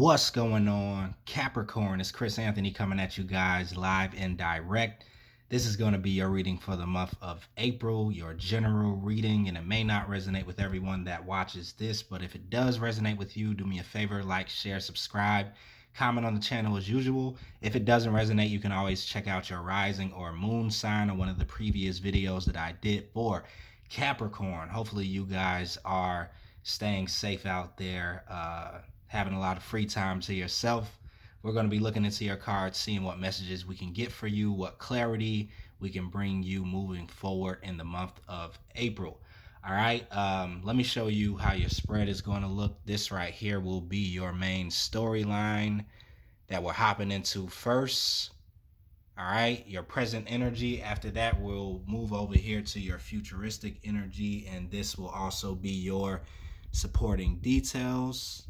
What's going on, Capricorn? It's Chris Anthony coming at you guys live and direct. This is going to be your reading for the month of April, your general reading, and it may not resonate with everyone that watches this, but if it does resonate with you, do me a favor, like, share, subscribe, comment on the channel as usual. If it doesn't resonate, you can always check out your rising or moon sign or one of the previous videos that I did for Capricorn. Hopefully you guys are staying safe out there, having a lot of free time to yourself. We're going to be looking into your cards, seeing what messages we can get for you, what clarity we can bring you moving forward in the month of April. All right, let me show you how your spread is going to look. This right here will be your main storyline that we're hopping into first. All right, your present energy. After that, we'll move over here to your futuristic energy, and this will also be your supporting details.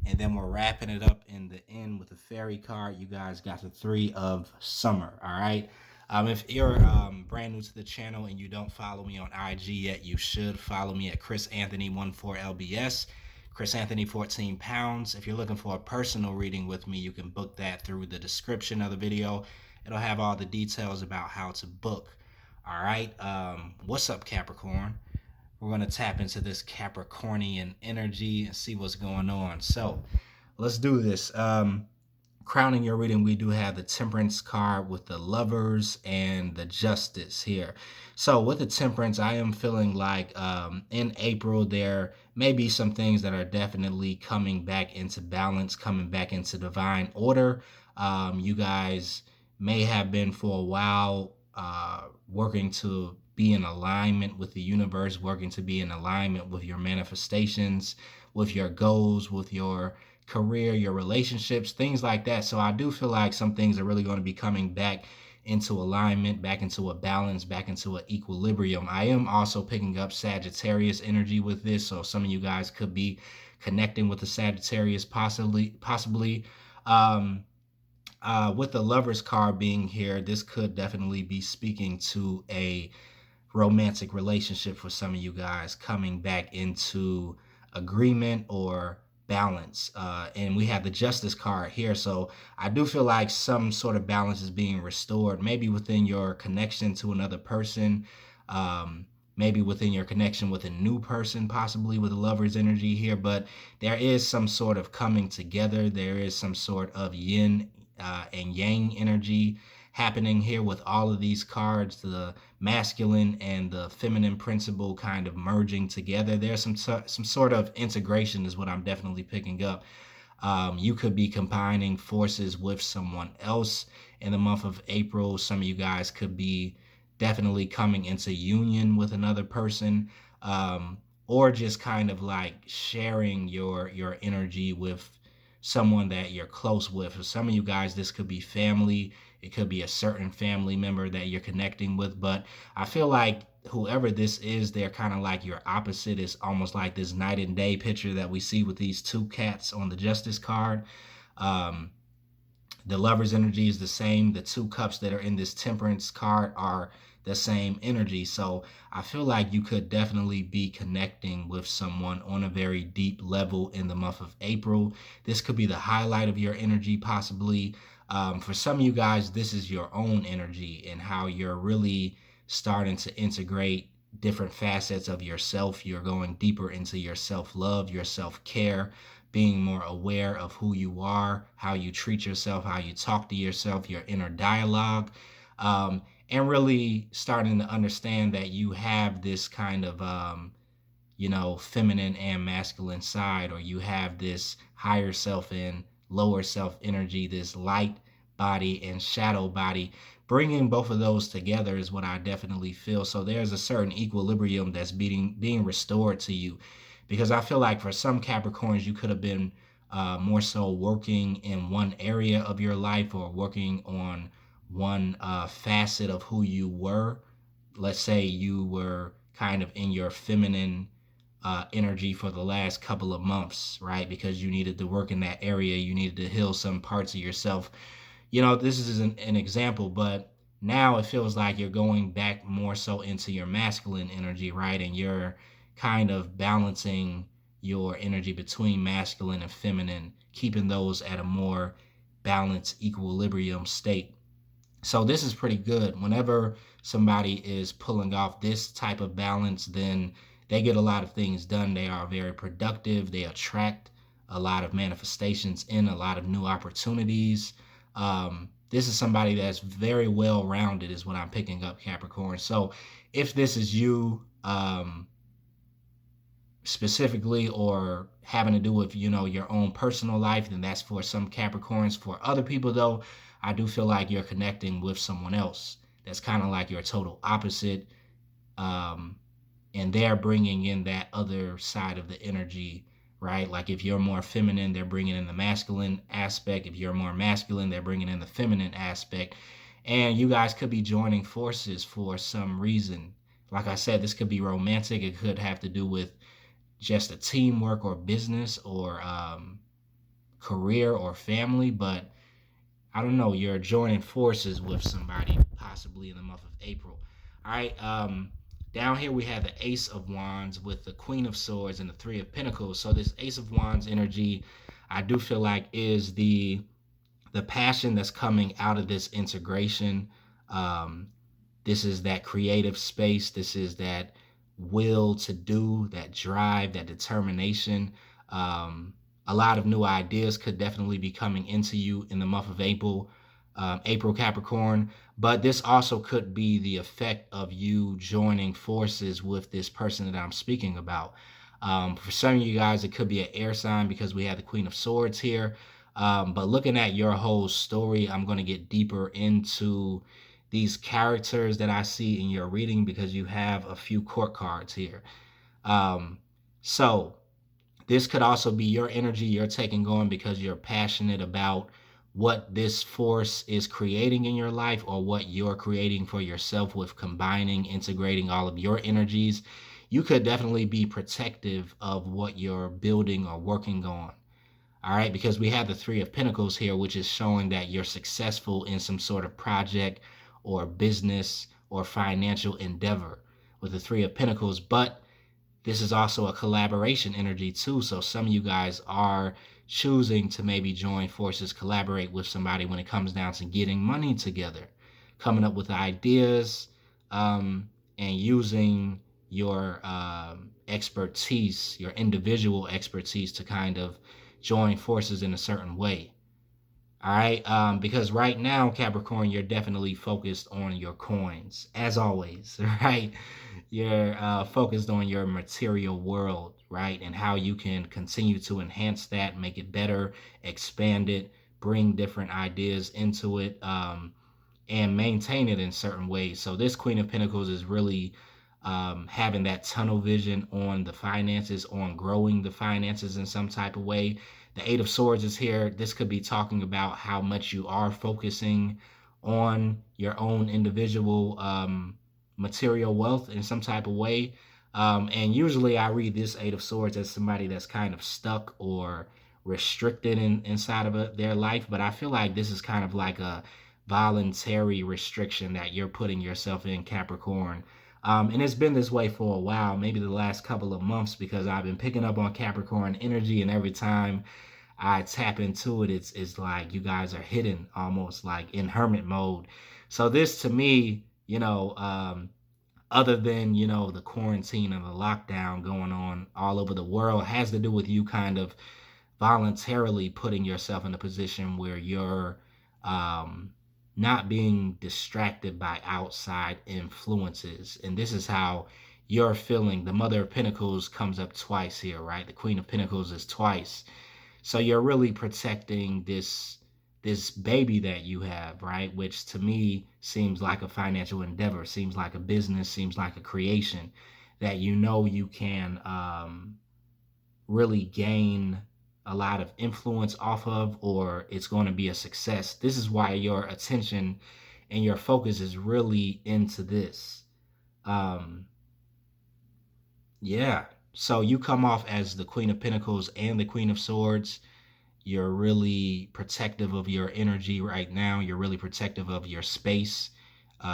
And then we're wrapping it up in the end with the fairy card. You guys got the 3 of summer. All right. If you're brand new to the channel and you don't follow me on IG yet, you should follow me at chrisanthony14lbs, Chris Anthony 14 pounds. If you're looking for a personal reading with me, you can book that through the description of the video. It'll have all the details about how to book. All right. What's up, Capricorn? We're going to tap into this Capricornian energy and see what's going on. So let's do this. Crowning your reading, we do have the Temperance card with the Lovers and the Justice here. So with the Temperance, I am feeling like in April, there may be some things that are definitely coming back into balance, coming back into divine order. You guys may have been for a while working to be in alignment with the universe, working to be in alignment with your manifestations, with your goals, with your career, your relationships, things like that. So I do feel like some things are really going to be coming back into alignment, back into a balance, back into an equilibrium. I am also picking up Sagittarius energy with this. So some of you guys could be connecting with the Sagittarius possibly. With the Lovers card being here, this could definitely be speaking to a romantic relationship for some of you guys coming back into agreement or balance. And we have the Justice card here. So I do feel like some sort of balance is being restored, maybe within your connection to another person, maybe within your connection with a new person, possibly with the Lover's energy here. But there is some sort of coming together. There is some sort of yin and yang energy happening here with all of these cards, the masculine and the feminine principle kind of merging together. There's some sort of integration is what I'm definitely picking up. You could be combining forces with someone else in the month of April. Some of you guys could be definitely coming into union with another person, or just kind of like sharing your energy with someone that you're close with. For some of you guys, this could be family. It could be a certain family member that you're connecting with. But I feel like whoever this is, they're kind of like your opposite. It's almost like this night and day picture that we see with these 2 cats on the Justice card. The Lover's energy is the same. The 2 cups that are in this Temperance card are the same energy. So I feel like you could definitely be connecting with someone on a very deep level in the month of April. This could be the highlight of your energy, possibly. For some of you guys, this is your own energy and how you're really starting to integrate different facets of yourself. You're going deeper into your self-love, your self-care, being more aware of who you are, how you treat yourself, how you talk to yourself, your inner dialogue, and really starting to understand that you have this kind of, feminine and masculine side, or you have this higher self and lower self energy, this light body and shadow body. Bringing both of those together is what I definitely feel. So there's a certain equilibrium that's being restored to you, because I feel like for some Capricorns, you could have been more so working in one area of your life or working on one facet of who you were. Let's say you were kind of in your feminine energy for the last couple of months, right? Because you needed to work in that area. You needed to heal some parts of yourself. This is an example, but now it feels like you're going back more so into your masculine energy, right? And you're kind of balancing your energy between masculine and feminine, keeping those at a more balanced equilibrium state. So this is pretty good. Whenever somebody is pulling off this type of balance, then they get a lot of things done. They are very productive. They attract a lot of manifestations in, a lot of new opportunities. This is somebody that's very well rounded, is what I'm picking up, Capricorn. So if this is you, specifically, or having to do with, your own personal life, then that's for some Capricorns. For other people, though, I do feel like you're connecting with someone else that's kind of like your total opposite, um, and they're bringing in that other side of the energy, right? Like if you're more feminine, they're bringing in the masculine aspect. If you're more masculine, they're bringing in the feminine aspect, and you guys could be joining forces for some reason. Like I said, this could be romantic. It could have to do with just a teamwork or business, or career or family, but I don't know, you're joining forces with somebody possibly in the month of April. All right, down here we have the Ace of Wands with the Queen of Swords and the Three of Pentacles. So this Ace of Wands energy, I do feel like, is the passion that's coming out of this integration. Um, this is that creative space. This is that will to do, that drive, that determination. Um, a lot of new ideas could definitely be coming into you in the month of April, April Capricorn. But this also could be the effect of you joining forces with this person that I'm speaking about. For some of you guys, it could be an air sign because we have the Queen of Swords here. But looking at your whole story, I'm going to get deeper into these characters that I see in your reading because you have a few court cards here. So this could also be your energy you're taking on because you're passionate about what this force is creating in your life, or what you're creating for yourself with combining, integrating all of your energies. You could definitely be protective of what you're building or working on. All right, because we have the Three of Pentacles here, which is showing that you're successful in some sort of project or business or financial endeavor with the Three of Pentacles. But this is also a collaboration energy too. So some of you guys are choosing to maybe join forces, collaborate with somebody when it comes down to getting money together, coming up with ideas, and using your expertise, your individual expertise, to kind of join forces in a certain way. All right, because right now, Capricorn, you're definitely focused on your coins, as always, right? You're focused on your material world, right? And how you can continue to enhance that, make it better, expand it, bring different ideas into it, and maintain it in certain ways. So this Queen of Pentacles is really having that tunnel vision on the finances, on growing the finances in some type of way. The Eight of Swords is here. This could be talking about how much you are focusing on your own individual material wealth in some type of way. And usually I read this Eight of Swords as somebody that's kind of stuck or restricted inside of their life. But I feel like this is kind of like a voluntary restriction that you're putting yourself in, Capricorn. And it's been this way for a while, maybe the last couple of months, because I've been picking up on Capricorn energy, and every time I tap into it, it's like you guys are hidden, almost like in hermit mode. So this to me, other than, the quarantine and the lockdown going on all over the world, has to do with you kind of voluntarily putting yourself in a position where you're not being distracted by outside influences. And this is how you're feeling. The Mother of Pentacles comes up twice here, right? The Queen of Pentacles is twice. So you're really protecting this baby that you have, right? Which to me seems like a financial endeavor, seems like a business, seems like a creation that you can really gain a lot of influence off of, or it's going to be a success. This is why your attention and your focus is really into this. Yeah. So you come off as the Queen of Pentacles and the Queen of Swords. You're really protective of your energy right now. You're really protective of your space,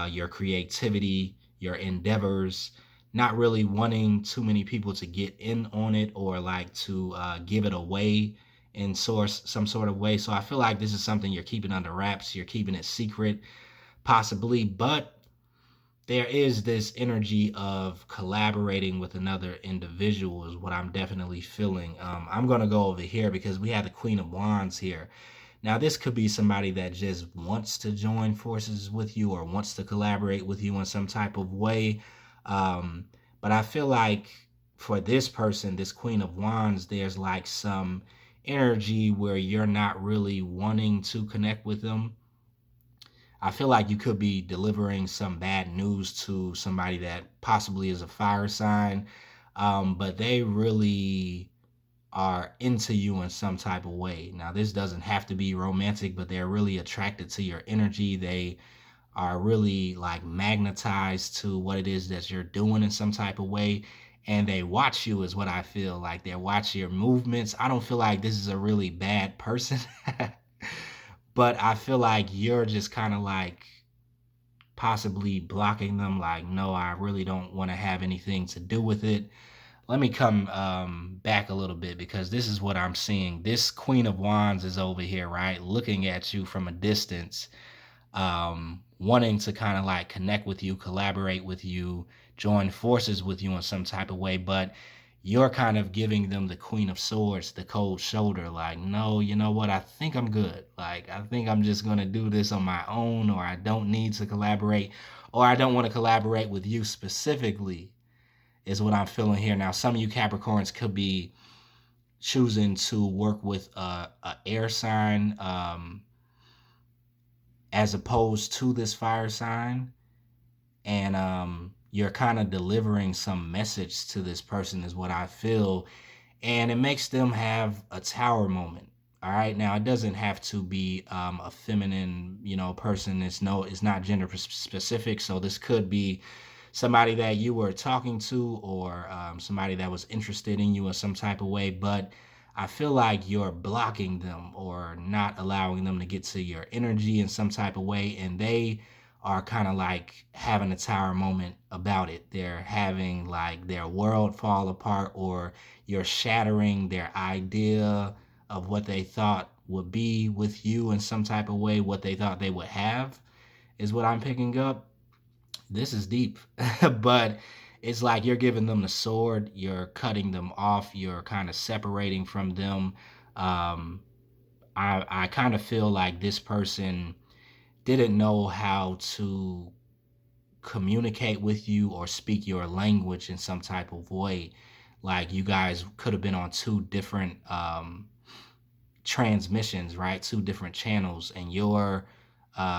your creativity, your endeavors. not really wanting too many people to get in on it or like to give it away in some sort of way. So I feel like this is something you're keeping under wraps. You're keeping it secret, possibly, but there is this energy of collaborating with another individual is what I'm definitely feeling. I'm going to go over here because we have the Queen of Wands here. Now, this could be somebody that just wants to join forces with you or wants to collaborate with you in some type of way. Um, but I feel like for this person, this Queen of Wands, there's like some energy where you're not really wanting to connect with them. I feel like you could be delivering some bad news to somebody that possibly is a fire sign, but they really are into you in some type of way. Now, this doesn't have to be romantic, but they're really attracted to your energy. They are really like magnetized to what it is that you're doing in some type of way. And they watch you, is what I feel like. They watch your movements. I don't feel like this is a really bad person, but I feel like you're just kind of like possibly blocking them. Like, no, I really don't want to have anything to do with it. Let me come back a little bit because this is what I'm seeing. This Queen of Wands is over here, right? Looking at you from a distance, wanting to kind of like connect with you, collaborate with you, join forces with you in some type of way. But you're kind of giving them the Queen of Swords, the cold shoulder. Like, no, you know what? I think I'm good. Like, I think I'm just going to do this on my own, or I don't need to collaborate, or I don't want to collaborate with you specifically is what I'm feeling here. Now, some of you Capricorns could be choosing to work with a air sign as opposed to this fire sign, and you're kind of delivering some message to this person is what I feel, and it makes them have a tower moment. All right, now it doesn't have to be a feminine, person. It's not gender specific. So this could be somebody that you were talking to, or somebody that was interested in you in some type of way. But I feel like you're blocking them or not allowing them to get to your energy in some type of way, and they are kind of like having a tower moment about it. They're having like their world fall apart, or you're shattering their idea of what they thought would be with you in some type of way, what they thought they would have, is what I'm picking up. This is deep, but it's like you're giving them the sword, you're cutting them off, you're kind of separating from them. Um, I kind of feel like this person didn't know how to communicate with you or speak your language in some type of way. Like you guys could have been on two different transmissions, right? Two different channels, and you're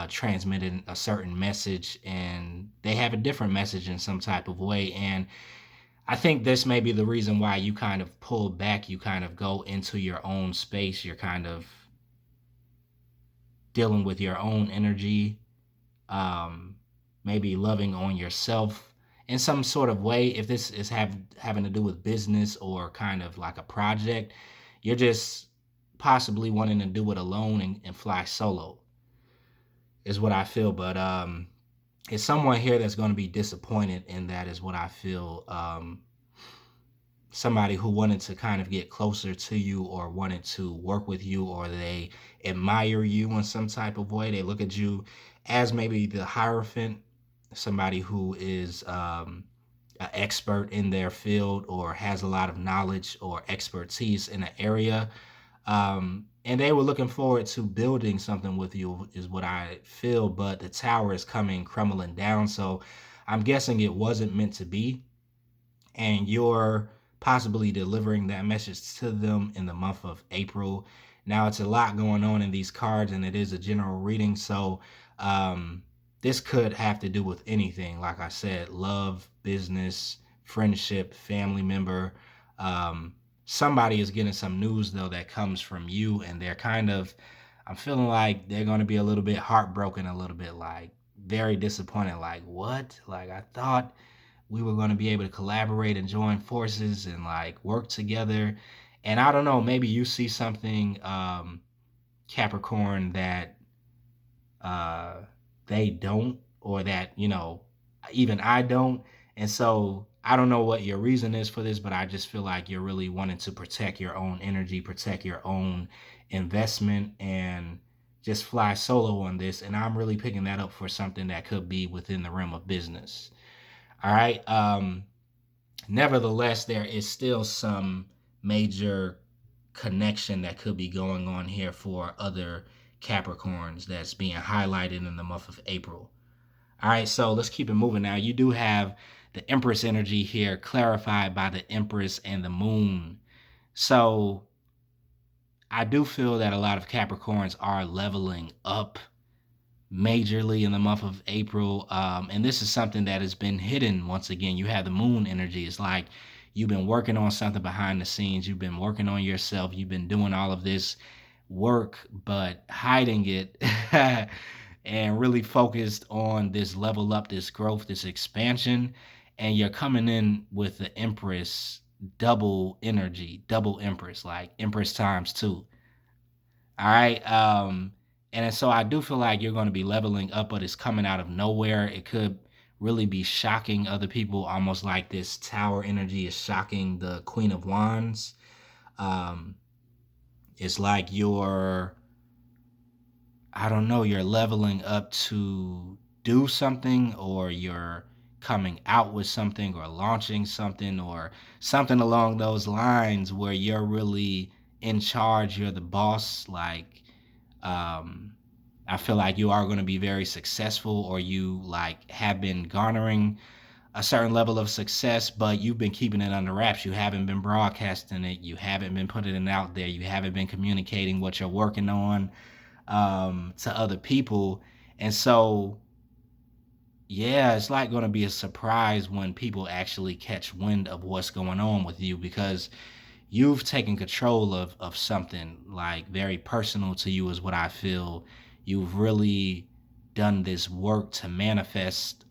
transmitting a certain message, and they have a different message in some type of way. And I think this may be the reason why you kind of pull back, you kind of go into your own space, you're kind of dealing with your own energy, um, maybe loving on yourself in some sort of way. If this is having to do with business or kind of like a project, you're just possibly wanting to do it alone and fly solo is what I feel. But it's someone here that's going to be disappointed in that is what I feel. Somebody who wanted to kind of get closer to you or wanted to work with you, or they admire you in some type of way. They look at you as maybe the Hierophant, somebody who is an expert in their field or has a lot of knowledge or expertise in an area. And they were looking forward to building something with you is what I feel, but the tower is coming crumbling down. So I'm guessing it wasn't meant to be, and you're possibly delivering that message to them in the month of April. Now, it's a lot going on in these cards, and it is a general reading. So, this could have to do with anything. Like I said, love, business, friendship, family member. Somebody is getting some news, though, that comes from you, and they're kind of, I'm feeling like they're going to be a little bit heartbroken, a little bit like very disappointed. Like, what? Like, I thought we were going to be able to collaborate and join forces and like work together. And I don't know, maybe you see something, Capricorn, that uh, they don't, or that, even I don't. And so I don't know what your reason is for this, but I just feel like you're really wanting to protect your own energy, protect your own investment, and just fly solo on this. And I'm really picking that up for something that could be within the realm of business. All right. Nevertheless, there is still some major connection that could be going on here for other Capricorns that's being highlighted in the month of April. All right, so let's keep it moving now. You do have the Empress energy here clarified by the Empress and the Moon. So I do feel that a lot of Capricorns are leveling up majorly in the month of April. And this is something that has been hidden once again. You have the Moon energy. It's like you've been working on something behind the scenes, you've been working on yourself, you've been doing all of this work, but hiding it. And really focused on this level up, this growth, this expansion. And you're coming in with the Empress double energy, double Empress, like Empress times two. All right. And so I do feel like you're going to be leveling up, but it's coming out of nowhere. It could really be shocking other people, almost like this Tower energy is shocking the Queen of Wands. Um, it's like you're, I don't know, you're leveling up to do something, or you're coming out with something, or launching something, or something along those lines where you're really in charge, you're the boss. Like, um, I feel like you are going to be very successful, or you like have been garnering a certain level of success, but you've been keeping it under wraps. You haven't been broadcasting it. You haven't been putting it out there. You haven't been communicating what you're working on to other people. And so, yeah, it's like going to be a surprise when people actually catch wind of what's going on with you, because you've taken control of something like very personal to you, is what I feel. You've really done this work to manifest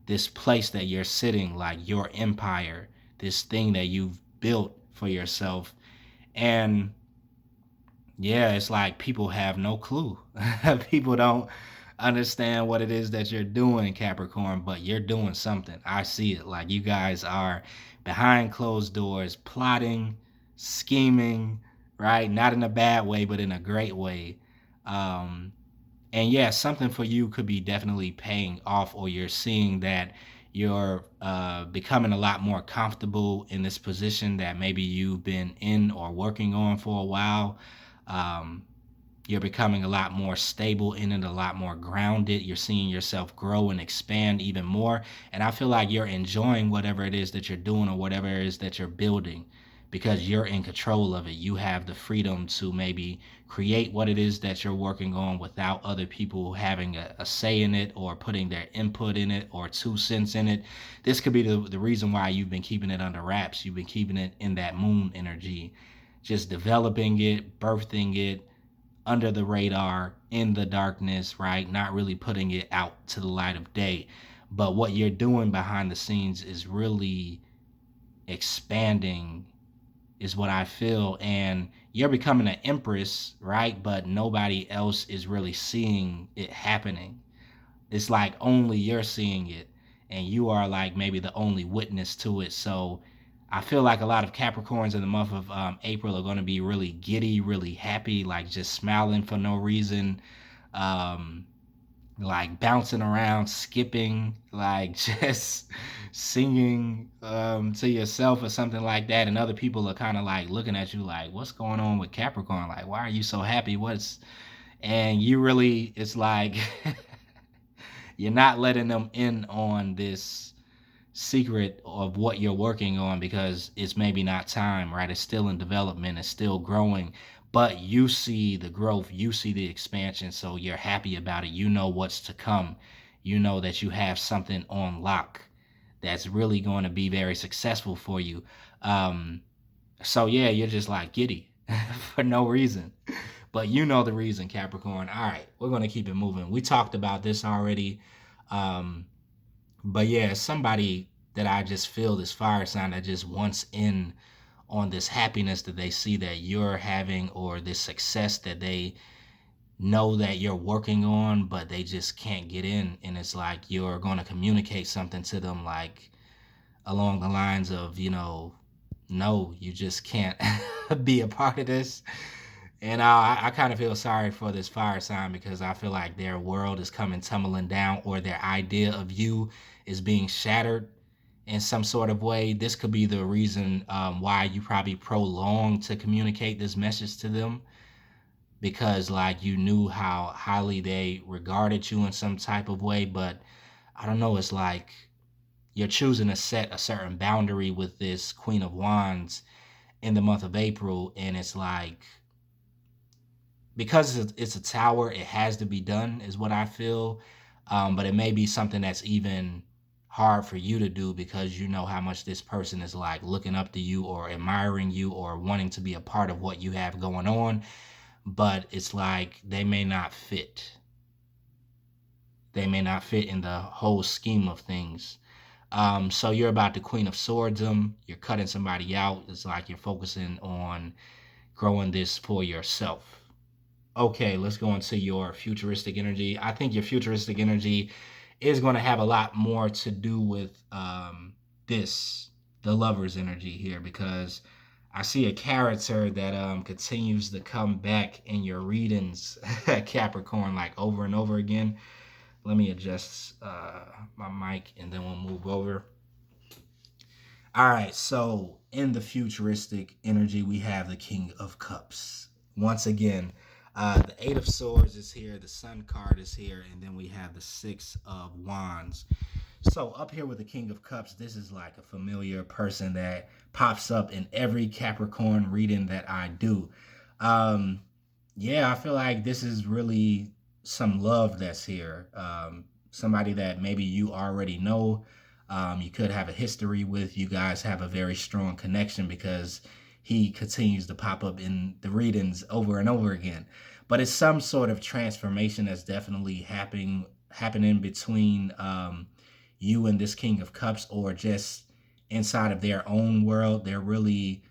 this place that you're sitting, like your empire, this thing that you've built for yourself. And yeah, it's like people have no clue. People don't understand what it is that you're doing, Capricorn, but you're doing something. I see it. Like you guys are behind closed doors, plotting, scheming, right? Not in a bad way, but in a great way. Um, and yeah, something for you could be definitely paying off, or you're seeing that you're becoming a lot more comfortable in this position that maybe you've been in or working on for a while. Um, you're becoming a lot more stable in it, a lot more grounded. You're seeing yourself grow and expand even more. And I feel like you're enjoying whatever it is that you're doing, or whatever it is that you're building, because you're in control of it. You have the freedom to maybe create what it is that you're working on without other people having a say in it, or putting their input in it, or 2 cents in it. This could be the reason why you've been keeping it under wraps. You've been keeping it in that Moon energy, just developing it, birthing it, under the radar, in the darkness, right? Not really putting it out to the light of day. But what you're doing behind the scenes is really expanding, is what I feel. And you're becoming an empress, right? But nobody else is really seeing it happening. It's like only you're seeing it, and you are like maybe the only witness to it. So I feel like a lot of Capricorns in the month of April are going to be really giddy, really happy, like just smiling for no reason, um, like bouncing around, skipping, like just singing to yourself or something like that. And other people are kind of like looking at you like, what's going on with Capricorn? Like, why are you so happy? And you really, it's like, you're not letting them in on this secret of what you're working on, because it's maybe not time, right? It's still in development, it's still growing, but you see the growth, you see the expansion, so you're happy about it. You know what's to come. You know that you have something on lock that's really going to be very successful for you. Um, so yeah, you're just like giddy for no reason. But you know the reason, Capricorn. All right, we're going to keep it moving. We talked about this already. Um, but yeah, somebody that I just feel, this fire sign that just wants in on this happiness that they see that you're having, or this success that they know that you're working on, but they just can't get in. And it's like you're going to communicate something to them, like along the lines of, no, you just can't be a part of this. And I kind of feel sorry for this fire sign because I feel like their world is coming tumbling down, or their idea of you is being shattered in some sort of way. This could be the reason why you probably prolonged to communicate this message to them, because like you knew how highly they regarded you in some type of way. But I don't know, it's like you're choosing to set a certain boundary with this Queen of Wands in the month of April, and it's like, because it's a tower, it has to be done, is what I feel. But it may be something that's even hard for you to do because you know how much this person is like looking up to you or admiring you or wanting to be a part of what you have going on. But it's like they may not fit. They may not fit in the whole scheme of things. So you're about the Queen of Swords them. You're cutting somebody out. It's like you're focusing on growing this for yourself. Okay, let's go into your futuristic energy. I think your futuristic energy is going to have a lot more to do with the lover's energy here, because I see a character that continues to come back in your readings, Capricorn, like over and over again. Let me adjust my mic and then we'll move over. All right, so in the futuristic energy, we have the King of Cups. Once again, the Eight of Swords is here, the Sun card is here, and then we have the Six of Wands. So up here with the King of Cups, this is like a familiar person that pops up in every Capricorn reading that I do. Yeah, I feel like this is really some love that's here. Somebody that maybe you already know. You could have a history with. You guys have a very strong connection because he continues to pop up in the readings over and over again. But it's some sort of transformation that's definitely happening between you and this King of Cups, or just inside of their own world. They're really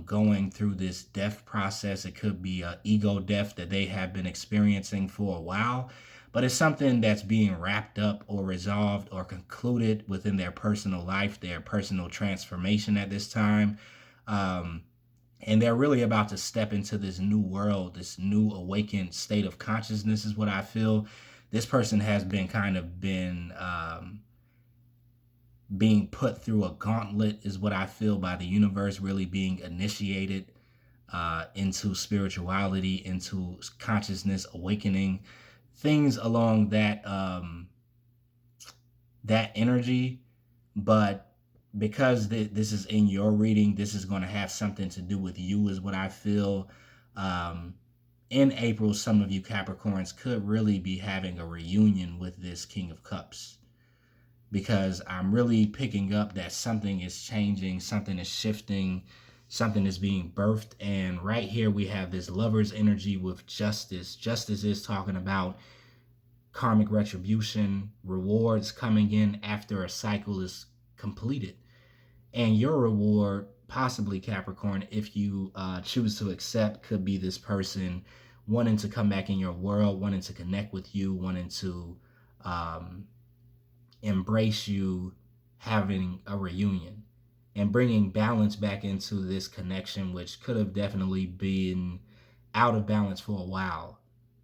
going through this death process. It could be an ego death that they have been experiencing for a while, but it's something that's being wrapped up or resolved or concluded within their personal life, their personal transformation at this time. And they're really about to step into this new world, this new awakened state of consciousness is what I feel. This person has been being put through a gauntlet is what I feel, by the universe, really being initiated into spirituality, into consciousness, awakening, things along that energy. But because this is in your reading, this is going to have something to do with you is what I feel. In April, some of you Capricorns could really be having a reunion with this King of Cups, because I'm really picking up that something is changing, something is shifting, something is being birthed. And right here we have this lover's energy with justice. Justice is talking about karmic retribution, rewards coming in after a cycle is completed. And your reward, possibly Capricorn, if you choose to accept, could be this person wanting to come back in your world, wanting to connect with you, wanting to embrace you, having a reunion and bringing balance back into this connection, which could have definitely been out of balance for a while.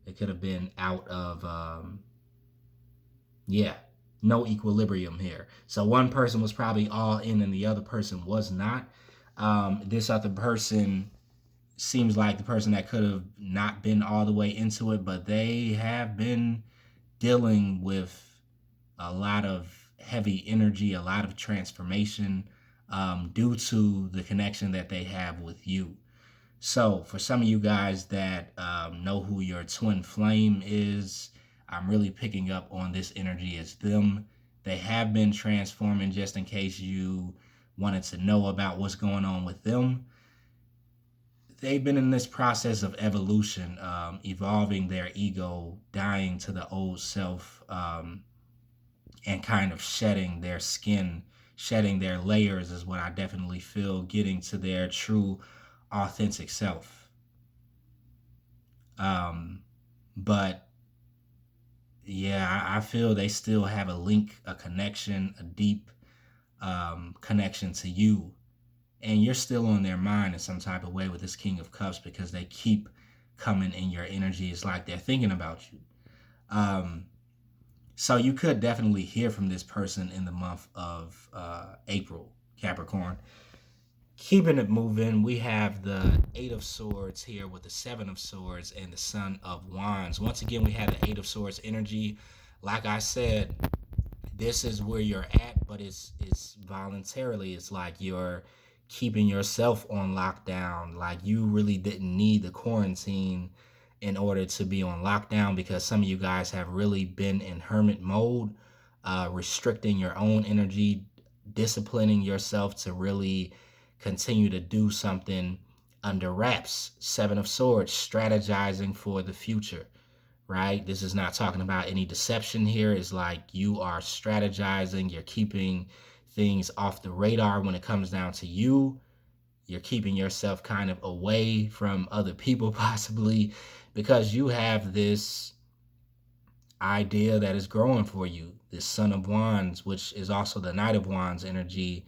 It could have been out of no equilibrium here. So one person was probably all in and the other person was not. This other person seems like the person that could have not been all the way into it, but they have been dealing with a lot of heavy energy, a lot of transformation due to the connection that they have with you. So for some of you guys that know who your twin flame is, I'm really picking up on this energy as them. They have been transforming, just in case you wanted to know about what's going on with them. They've been in this process of evolution, evolving their ego, dying to the old self, and kind of shedding their skin, shedding their layers is what I definitely feel, getting to their true, authentic self. But yeah, I feel they still have a link, a connection, a deep connection to you. And you're still on their mind in some type of way with this King of Cups because they keep coming in your energy. It's like they're thinking about you. So you could definitely hear from this person in the month of April, Capricorn. Keeping it moving, we have the Eight of Swords here with the Seven of Swords and the Son of Wands. Once again, we have the Eight of Swords energy. Like I said, this is where you're at, but it's voluntarily. It's like you're keeping yourself on lockdown. Like you really didn't need the quarantine in order to be on lockdown because some of you guys have really been in hermit mode, restricting your own energy, disciplining yourself to really continue to do something under wraps. Seven of Swords, strategizing for the future, right? This is not talking about any deception here. It's like you are strategizing, you're keeping things off the radar when it comes down to you. You're keeping yourself kind of away from other people, possibly, because you have this idea that is growing for you. This Son of Wands, which is also the Knight of Wands energy.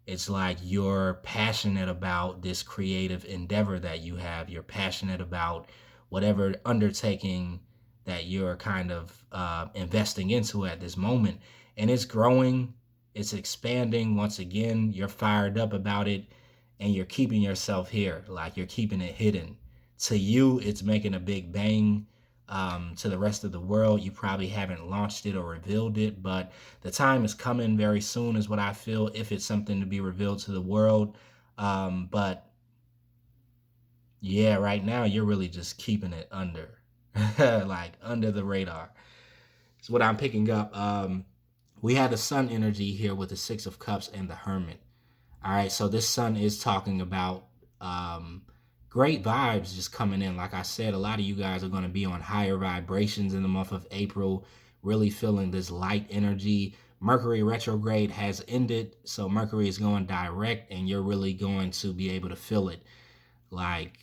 It's like you're passionate about this creative endeavor that you have. You're passionate about whatever undertaking that you're kind of investing into at this moment. And it's growing, it's expanding. Once again, you're fired up about it and you're keeping yourself here, like you're keeping it hidden. To you, it's making a big bang. To the rest of the world, you probably haven't launched it or revealed it, but the time is coming very soon is what I feel, if it's something to be revealed to the world. But yeah, right now you're really just keeping it under, like under the radar. It's what I'm picking up. We have the Sun energy here with the Six of Cups and the Hermit. All right, so this Sun is talking about great vibes just coming in. Like I said, a lot of you guys are going to be on higher vibrations in the month of April, really feeling this light energy. Mercury retrograde has ended, so Mercury is going direct, and you're really going to be able to feel it. Like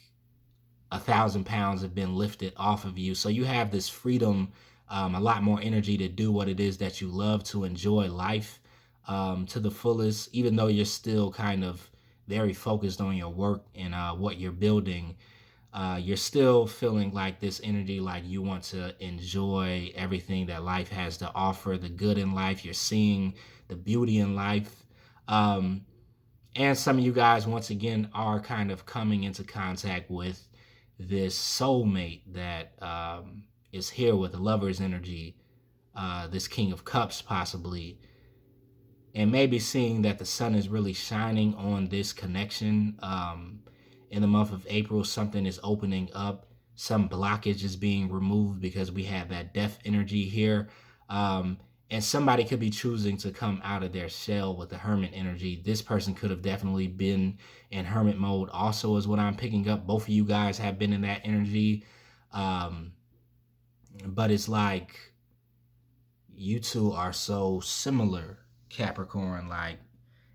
1,000 pounds have been lifted off of you. So you have this freedom, a lot more energy to do what it is that you love, to enjoy life to the fullest, even though you're still kind of very focused on your work and what you're building. You're still feeling like this energy, like you want to enjoy everything that life has to offer, the good in life. You're seeing the beauty in life. And some of you guys, once again, are kind of coming into contact with this soulmate that is here with the Lover's energy, this King of Cups possibly, and maybe seeing that the sun is really shining on this connection. In the month of April, something is opening up. Some blockage is being removed because we have that death energy here. And somebody could be choosing to come out of their shell with the hermit energy. This person could have definitely been in hermit mode also, is what I'm picking up. Both of you guys have been in that energy. But it's like you two are so similar, Capricorn. Like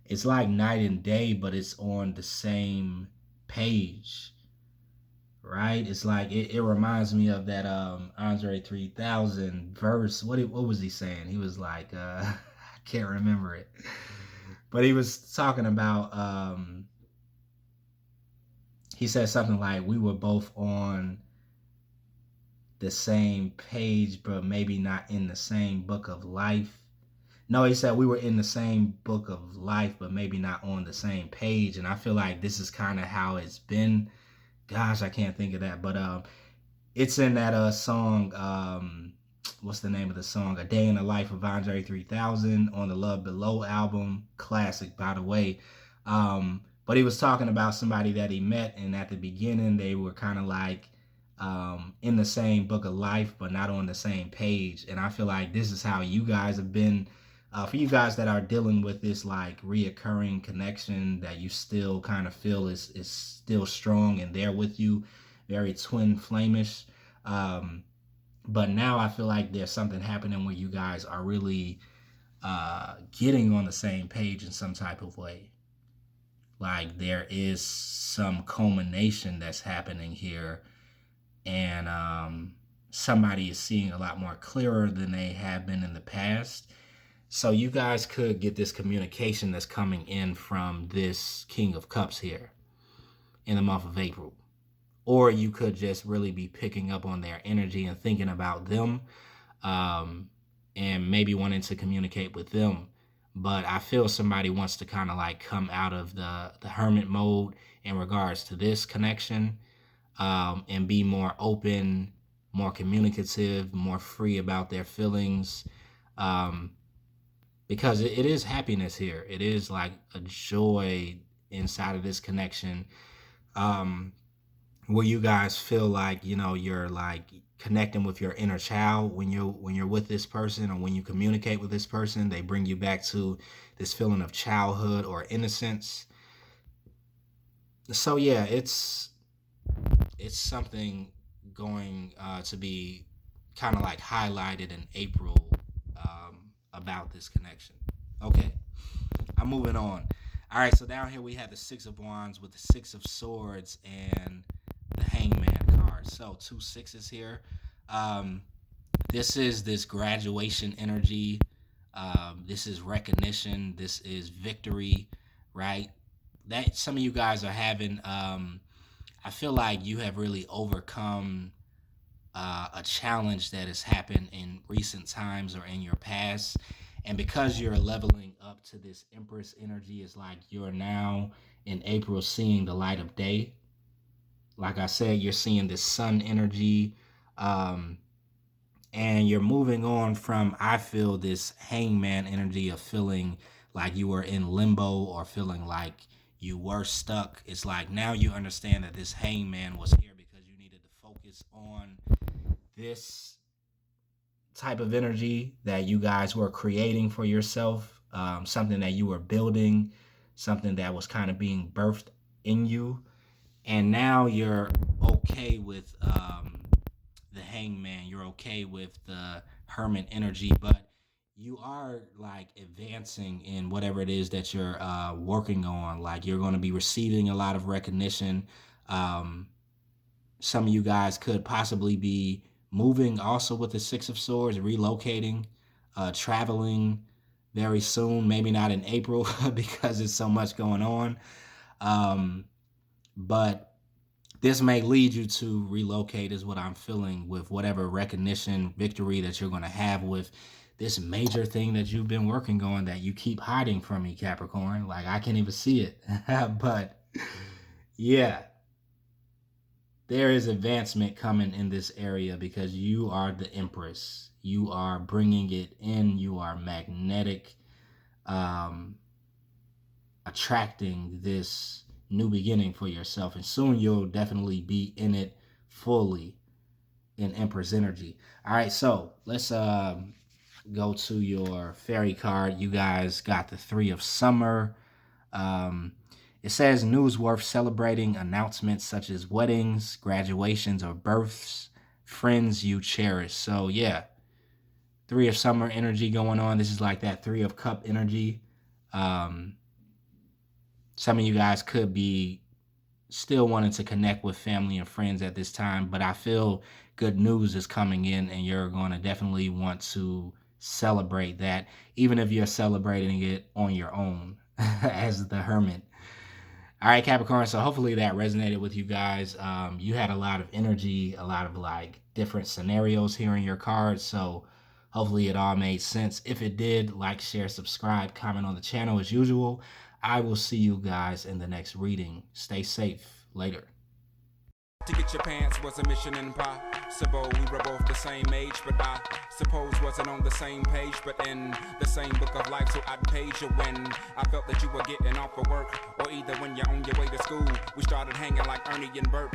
it's like night and day, but it's on the same page, right? It's like it reminds me of that Andre 3000 verse. What was he saying? He was like I can't remember it, but he was talking about he said something like we were both on the same page, but maybe not in the same book of life. No, he said we were in the same book of life, but maybe not on the same page. And I feel like this is kind of how it's been. Gosh, I can't think of that, but it's in that song. What's the name of the song? A Day in the Life of Andre 3000 on the Love Below album, classic, by the way. But he was talking about somebody that he met, and at the beginning they were kind of like in the same book of life, but not on the same page. And I feel like this is how you guys have been. For you guys that are dealing with this like reoccurring connection that you still kind of feel is still strong and there with you, very twin flamish. But now I feel like there's something happening where you guys are really getting on the same page in some type of way. Like there is some culmination that's happening here. And somebody is seeing a lot more clearer than they have been in the past. So you guys could get this communication that's coming in from this King of Cups here in the month of April. Or you could just really be picking up on their energy and thinking about them, and maybe wanting to communicate with them. But I feel somebody wants to kind of like come out of the hermit mode in regards to this connection, and be more open, more communicative, more free about their feelings. Because it is happiness here. It is like a joy inside of this connection. Where you guys feel like, you know, you're like connecting with your inner child when you're with this person, or when you communicate with this person. They bring you back to this feeling of childhood or innocence. So yeah, it's something going to be kind of like highlighted in April, about this connection. Okay, I'm moving on. All right, so down here we have the Six of Wands with the Six of Swords and the Hangman card. So 2 sixes here. This is this graduation energy. This is recognition. This is victory, right? That some of you guys are having. I feel like you have really overcome a challenge that has happened in recent times or in your past. And because you're leveling up to this Empress energy, it's like you're now in April seeing the light of day. Like I said, you're seeing this sun energy. And you're moving on from, I feel, this hangman energy of feeling like you were in limbo or feeling like you were stuck. It's like now you understand that this hangman was here because you needed to focus on this type of energy that you guys were creating for yourself, something that you were building, something that was kind of being birthed in you. And now you're okay with the hangman, you're okay with the hermit energy, but you are like advancing in whatever it is that you're working on. Like you're going to be receiving a lot of recognition. Some of you guys could possibly be moving also with the Six of Swords, relocating, traveling very soon, maybe not in April because there's so much going on. But this may lead you to relocate, is what I'm feeling, with whatever recognition, victory that you're going to have with this major thing that you've been working on that you keep hiding from me, Capricorn. Like I can't even see it. But yeah, there is advancement coming in this area because you are the Empress. You are bringing it in. You are magnetic, attracting this new beginning for yourself. And soon you'll definitely be in it fully in Empress energy. All right, so let's go to your fairy card. You guys got the Three of Summer. It says news worth celebrating, announcements such as weddings, graduations, or births, friends you cherish. So yeah, Three of Summer energy going on. This is like that Three of Cup energy. Some of you guys could be still wanting to connect with family and friends at this time, but I feel good news is coming in and you're going to definitely want to celebrate that, even if you're celebrating it on your own as the Hermit. All right, Capricorn, so hopefully that resonated with you guys. You had a lot of energy, a lot of like different scenarios here in your cards, so hopefully it all made sense. If it did, like, share, subscribe, comment on the channel as usual. I will see you guys in the next reading. Stay safe. Later. To get your pants was a mission impossible. We were both the same age, but I suppose wasn't on the same page, but in the same book of life. So I'd page you when I felt that you were getting off of work, or either when you're on your way to school. We started hanging like Ernie and Bert.